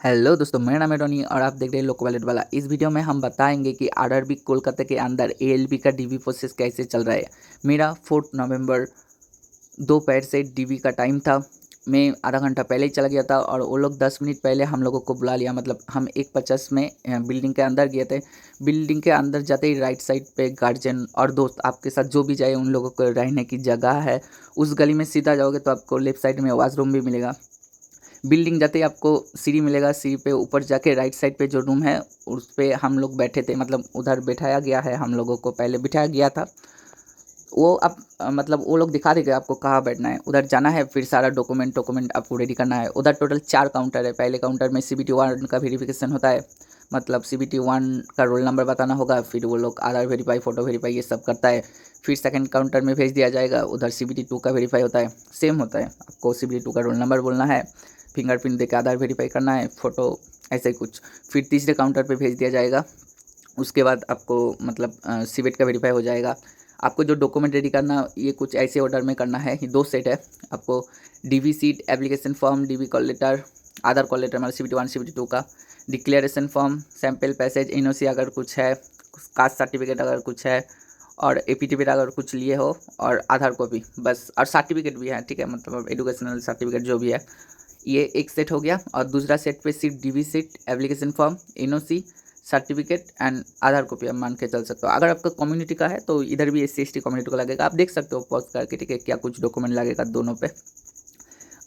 Hello दोस्तों, मेरा नाम है टोनी और आप देख रहे हैं लोको वालेट वाला। इस वीडियो में हम बताएंगे कि आरआरबी कोलकाता के अंदर एएलबी का डीबी प्रोसेस कैसे चल रहा है। मेरा 4 नवंबर दोपहर से डीबी का टाइम था। मैं आधा घंटा पहले ही चला गया था और वो लोग 10 मिनट पहले हम लोगों को बुला लिया। मतलब हम 1:50 में बिल्डिंग के अंदर गए थे। बिल्डिंग के अंदर जाते ही राइट साइड पे गार्जियन और दोस्त आपके साथ जो भी जाए उन लोगों को रहने की जगह है। उस गली में सीधा जाओगे तो आपको लेफ्ट साइड में वॉशरूम भी मिलेगा। बिल्डिंग जाते ही आपको सीढ़ी मिलेगा। सीढ़ी पे ऊपर जाके राइट साइड पे जो रूम है उस पे हम लोग बैठे थे। मतलब उधर बिठाया गया है, हम लोगों को पहले बिठाया गया था। वो अब मतलब वो लोग दिखा देंगे आपको कहाँ बैठना है। उधर जाना है, फिर सारा डॉक्यूमेंट आपको रेडी करना है। उधर टोटल 4 काउंटर है। पहले काउंटर में CBT 1 का वेरिफिकेशन होता है। मतलब CBT 1 का रोल नंबर बताना होगा, फिर वो लोग आधार वेरीफाई, फ़ोटो वेरीफाई ये सब करता है। फिर सेकंड काउंटर में भेज दिया जाएगा। उधर CBT 2 का वेरीफाई होता है। सेम होता है, आपको CBT 2 का रोल नंबर बोलना है, फिंगरप्रिंट देकर आधार वेरीफाई करना है, फ़ोटो ऐसे ही कुछ। फिर तीसरे काउंटर पे भेज दिया जाएगा। उसके बाद आपको मतलब सीवेट का वेरीफाई हो जाएगा। आपको जो डॉक्यूमेंट रेडी करना, ये कुछ ऐसे ऑर्डर में करना है। ये 2 सेट है आपको। DV sheet, application form, DV call letter, Aadhaar call letter मतलब CBT 1 CBT 2 का, declaration form, sample passage, NOC अगर कुछ है, कास्ट सर्टिफिकेट अगर कुछ है, और एफिडेविट अगर कुछ लिए हो, और आधार कॉपी बस। और सर्टिफिकेट भी है, ठीक है, मतलब एजुकेशनल सर्टिफिकेट जो भी है। ये एक सेट हो गया। और दूसरा सेट पे सिर्फ DV sheet, application form, NOC, certificate and Aadhaar copy आप मान के चल सकते हो। अगर आपका कम्युनिटी का है तो इधर भी SC ST कम्युनिटी को लगेगा। आप देख सकते हो पॉज करके, ठीक है, क्या कुछ डॉक्यूमेंट लगेगा दोनों पे।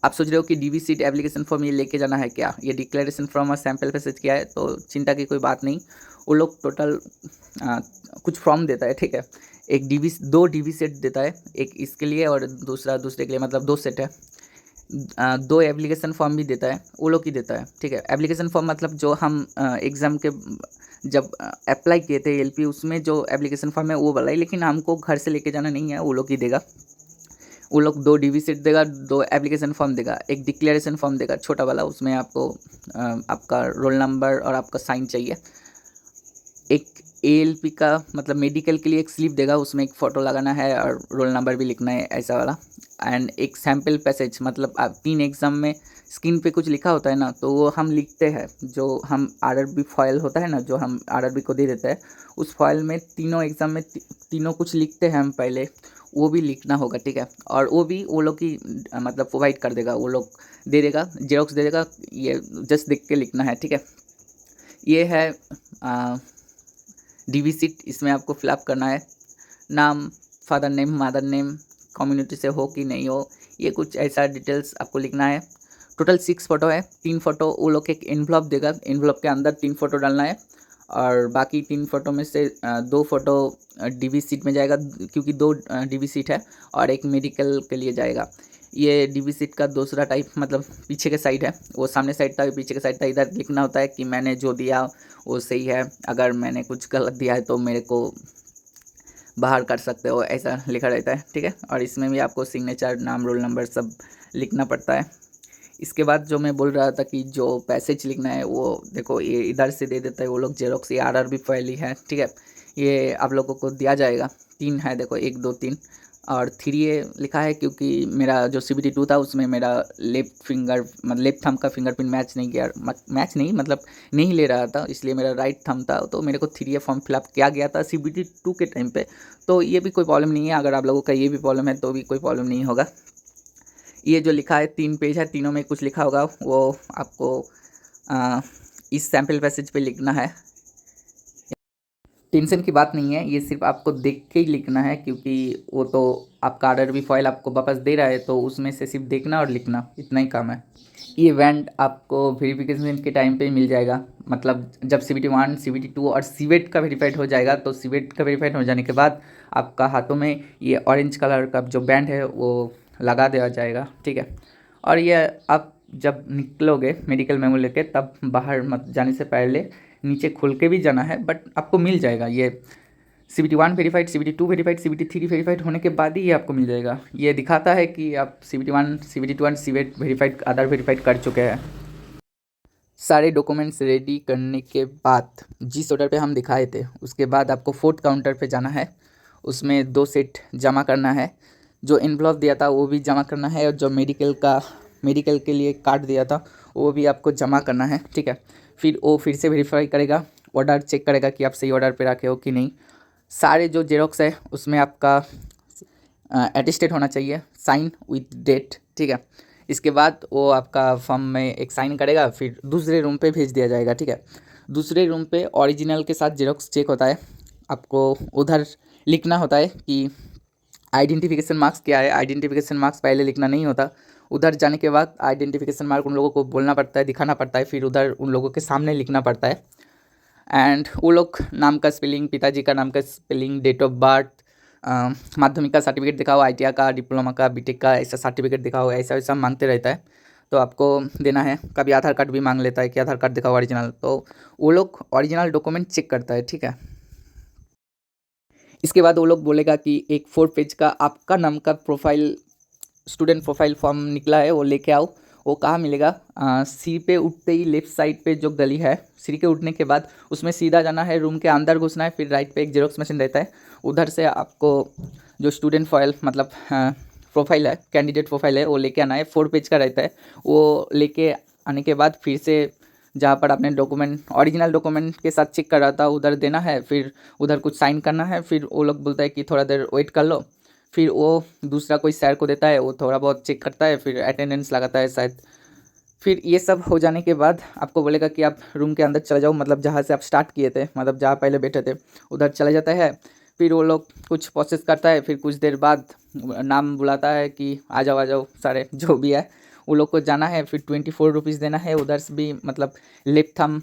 आप सोच रहे हो कि डीवी सीट, एप्लीकेशन फॉर्म ये लेके जाना है क्या, ये डिक्लेरेशन फॉर्म और सैम्पल पैसेज क्या है, तो चिंता की कोई बात नहीं। वो लोग टोटल कुछ फॉर्म देता है, ठीक है। एक डीवी 2 डीवी सेट देता है, एक इसके लिए और दूसरा दूसरे के लिए, मतलब 2 सेट है। 2 एप्लीकेशन फॉर्म भी देता है, वो लोग ही देता है, ठीक है। एप्लीकेशन फॉर्म मतलब जो हम एग्ज़ाम के जब अप्लाई किए थे LP, उसमें जो एप्लीकेशन फॉर्म है वो वाला ही, लेकिन हमको घर से लेके जाना नहीं है, वो लोग ही देगा। वो लोग 2 डीवी सेट देगा, 2 एप्लीकेशन फॉर्म देगा, एक डिक्लेरेशन फॉर्म देगा छोटा वाला। उसमें आपको आपका रोल नंबर और आपका साइन चाहिए। एक ALP का मतलब मेडिकल के लिए एक स्लिप देगा, उसमें एक फ़ोटो लगाना है और रोल नंबर भी लिखना है, ऐसा वाला। एंड एक सैम्पल पैसेज, मतलब आप 3 एग्ज़ाम में स्क्रीन पे कुछ लिखा होता है ना, तो वो हम लिखते हैं। जो हम आरआरबी फॉइल होता है ना, जो हम आरआरबी को दे देते हैं, उस फॉइल में तीनों एग्ज़ाम में तीनों कुछ लिखते हैं हम पहले, वो भी लिखना होगा, ठीक है। और वो भी वो लोग ही मतलब प्रोवाइड कर देगा, वो लोग दे देगा, जेरोक्स दे देगा। ये जस्ट देख के लिखना है, ठीक है। ये है डीवी सीट। इसमें आपको फिलअप करना है नाम, father name, mother name, community से हो कि नहीं हो, ये कुछ ऐसा डिटेल्स आपको लिखना है। टोटल 6 फ़ोटो है। 3 फ़ोटो वो लोग एक एनवलप देगा, एनवलप के अंदर 3 फ़ोटो डालना है। और बाकी 3 फ़ोटो में से 2 फ़ोटो डीवी सीट में जाएगा, क्योंकि 2 डीवी सीट है, और एक मेडिकल के लिए जाएगा। ये डीवी सीट का दूसरा टाइप मतलब पीछे के साइड है, वो सामने साइड था, पीछे के साइड था। इधर लिखना होता है कि मैंने जो दिया वो सही है, अगर मैंने कुछ गलत दिया है तो मेरे को बाहर कर सकते हो, ऐसा लिखा रहता है, ठीक है। और इसमें भी आपको सिग्नेचर, नाम, रोल नंबर सब लिखना पड़ता है। इसके बाद जो मैं बोल रहा था कि जो पैसेज लिखना है, वो देखो ये इधर से दे देता है वो लोग जेरोक्स। ये आरआरबी फाइल ही है, ठीक है। ये आप लोगों को दिया जाएगा। 3 है, देखो, 1 2 3 और 3 ये लिखा है क्योंकि मेरा जो CBT 2 था उसमें मेरा लेफ्ट फिंगर मतलब लेफ्ट थंब का फिंगरप्रिंट मैच नहीं किया, मैच नहीं मतलब नहीं ले रहा था, इसलिए मेरा राइट थंब था, तो मेरे को 3A फॉर्म फिलअप किया गया था CBT 2 के टाइम पे। तो ये भी कोई प्रॉब्लम नहीं है। अगर आप लोगों का ये भी प्रॉब्लम है तो भी कोई प्रॉब्लम नहीं होगा। ये जो लिखा है 3 पेज है, तीनों में कुछ लिखा होगा, वो आपको आ, इस सैम्पल पैसेज पे लिखना है। टेंशन की बात नहीं है, ये सिर्फ आपको देख के ही लिखना है, क्योंकि वो तो आपका ऑर्डर भी फॉइल आपको वापस दे रहा है, तो उसमें से सिर्फ देखना और लिखना, इतना ही काम है। ये इवेंट आपको वेरिफिकेशन के टाइम पे ही मिल जाएगा। मतलब जब CBT 1 CBT 2 और सीवेट का वेरीफाइड हो जाएगा, तो सीवेट का वेरीफाइड हो जाने के बाद आपका हाथों में ये ऑरेंज कलर का जो बैंड है वो लगा दिया जाएगा, ठीक है। और ये आप जब निकलोगे मेडिकल मेमो लेके, तब बाहर मत जाने से पहले नीचे खोल के भी जाना है, बट आपको मिल जाएगा। ये CBT 1 verified, CBT 2 verified, CBT 3 verified होने के बाद ही ये आपको मिल जाएगा। ये दिखाता है कि आप CBT 1 CBT 2 and civet verified, Aadhaar verified कर चुके हैं। सारे डॉक्यूमेंट्स रेडी करने के बाद जिस ऑर्डर पे हम दिखाए थे, उसके बाद आपको 4th काउंटर पे जाना है। उसमें 2 सेट जमा करना है। जो एनवलप दिया था वो भी जमा करना है, और जो मेडिकल का मेडिकल के लिए कार्ड दिया था वो भी आपको जमा करना है, ठीक है। फिर वो फिर से वेरीफाई करेगा, ऑर्डर चेक करेगा कि आप सही ऑर्डर पे रखे हो कि नहीं। सारे जो जेरोक्स है उसमें आपका एटेस्टेड होना चाहिए, साइन विथ डेट, ठीक है। इसके बाद वो आपका फॉर्म में एक साइन करेगा, फिर दूसरे रूम पे भेज दिया जाएगा, ठीक है। दूसरे रूम पे ओरिजिनल के साथ जेरोक्स चेक होता है। आपको उधर लिखना होता है कि आइडेंटिफिकेशन मार्क्स क्या है। आइडेंटिफिकेशन मार्क्स पहले लिखना नहीं होता, उधर जाने के बाद आइडेंटिफिकेशन मार्क उन लोगों को बोलना पड़ता है, दिखाना पड़ता है, फिर उधर उन लोगों के सामने लिखना पड़ता है। एंड वो लोग नाम का स्पेलिंग, पिताजी का नाम का स्पेलिंग, डेट ऑफ बर्थ, माध्यमिक का सर्टिफिकेट दिखाओ, ITI का, डिप्लोमा का, बीटेक का ऐसा सर्टिफिकेट दिखाओ, ऐसा वैसा मांगते रहता है। तो आपको देना है। कभी आधार कार्ड भी मांग लेता है कि आधार कार्ड दिखाओ ओरिजिनल, तो वो लोग ओरिजिनल डॉक्यूमेंट चेक करता है, ठीक है। इसके बाद वो लोग बोलेगा कि एक 4 पेज का आपका नाम का प्रोफाइल, स्टूडेंट प्रोफाइल फॉर्म निकला है, वो लेके आओ। वो कहाँ मिलेगा? सीढ़ी पे उठते ही लेफ्ट साइड पे जो गली है, सीढ़ी के उठने के बाद उसमें सीधा जाना है, रूम के अंदर घुसना है, फिर राइट पे एक जेरोक्स मशीन रहता है, उधर से आपको जो स्टूडेंट फाइल मतलब प्रोफाइल है, कैंडिडेट प्रोफाइल है, वो लेके आना है। 4 पेज का रहता है। वो लेके आने के बाद फिर से जहाँ पर आपने डॉक्यूमेंट ओरिजिनल डॉक्यूमेंट के साथ चेक करा था उधर देना है, फिर उधर कुछ साइन करना है, फिर वो लोग बोलता है कि थोड़ा देर वेट कर लो, फिर वो दूसरा कोई सर को देता है, वो थोड़ा बहुत चेक करता है, फिर अटेंडेंस लगाता है शायद। फिर ये सब हो जाने के बाद आपको बोलेगा कि आप रूम के अंदर चले जाओ, मतलब जहाँ से आप स्टार्ट किए थे, मतलब जहाँ पहले बैठे थे उधर चले जाता है। फिर वो लोग कुछ प्रोसेस करता है, फिर कुछ देर बाद नाम बुलाता है कि आ जाओ सारे जो भी है, वो लोग को जाना है। फिर 24 रुपीज़ देना है। उधर से भी मतलब लेफ्ट थंब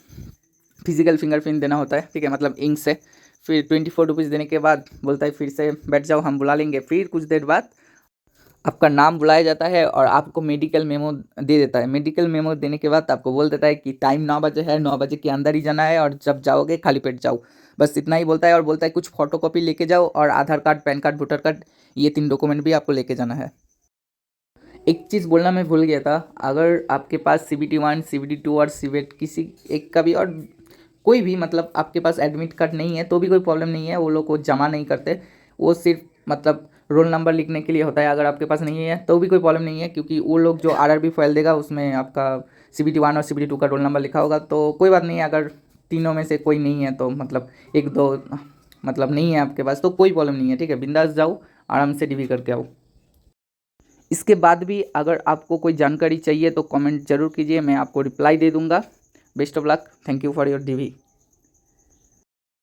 फिजिकल फिंगरप्रिंट देना होता है, ठीक है, मतलब इंक से। फिर 24 रुपीज़ देने के बाद बोलता है फिर से बैठ जाओ, हम बुला लेंगे। फिर कुछ देर बाद आपका नाम बुलाया जाता है और आपको मेडिकल मेमो दे देता है। मेडिकल मेमो देने के बाद आपको बोल देता है कि टाइम 9 बजे है, 9 बजे के अंदर ही जाना है, और जब जाओगे खाली पेट जाओ, बस इतना ही बोलता है। और बोलता है कुछ फोटोकॉपी लेके जाओ, और Aadhaar card, pan card, voter card, ये 3 डॉक्यूमेंट भी आपको लेके जाना है। एक चीज़ बोलना मैं भूल गया था, अगर आपके पास CBT 1, CBT 2 और CBT किसी एक का भी और कोई भी मतलब आपके पास एडमिट कार्ड नहीं है तो भी कोई प्रॉब्लम नहीं है, वो लोग को जमा नहीं करते। वो सिर्फ मतलब रोल नंबर लिखने के लिए होता है। अगर आपके पास नहीं है तो भी कोई प्रॉब्लम नहीं है, क्योंकि वो लोग जो RRB फाइल देगा उसमें आपका CBT 1 और CBT 2 का रोल नंबर लिखा होगा, तो कोई बात नहीं है। अगर तीनों में से कोई नहीं है तो मतलब 1-2 मतलब नहीं है आपके पास तो कोई प्रॉब्लम नहीं है, ठीक है। बिंदास जाओ, आराम से DV करके आओ। इसके बाद भी अगर आपको कोई जानकारी चाहिए तो कमेंट ज़रूर कीजिए, मैं आपको रिप्लाई दे दूँगा। Best of luck, thank you for your DV।